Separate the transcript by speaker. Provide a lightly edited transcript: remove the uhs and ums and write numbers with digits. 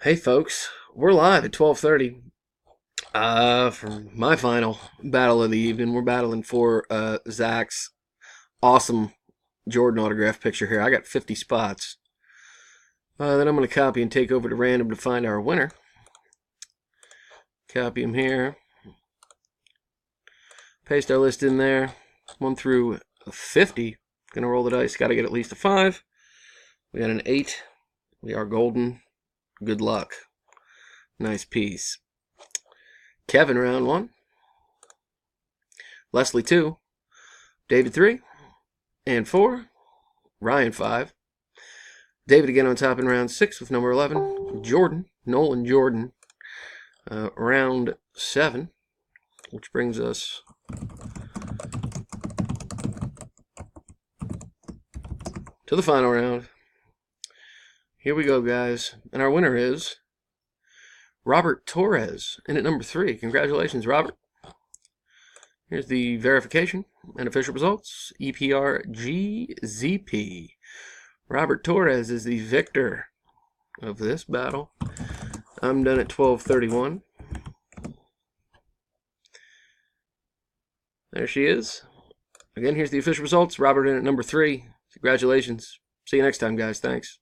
Speaker 1: Hey folks, we're live at 12:30 for my final battle of the evening. We're battling for Zach's awesome Jordan autograph picture here. I got 50 spots. Then I'm going to copy and take over to random to find our winner. Copy him here. Paste our list in there. 1 through 50. Gonna roll the dice. Got to get at least a 5. We got an 8. We are golden. Good luck. Nice piece. Kevin, round 1. Leslie, 2. David, 3. And 4. Ryan, 5. David again on top in round 6 with number 11. Jordan, Nolan Jordan, round 7, which brings us to the final round. Here we go, guys. And our winner is Robert Torres, in at number 3. Congratulations, Robert. Here's the verification and official results. EPRGZP. Robert Torres is the victor of this battle. I'm done at 12:31. There she is. Again, here's the official results. Robert in at number 3. Congratulations. See you next time, guys. Thanks.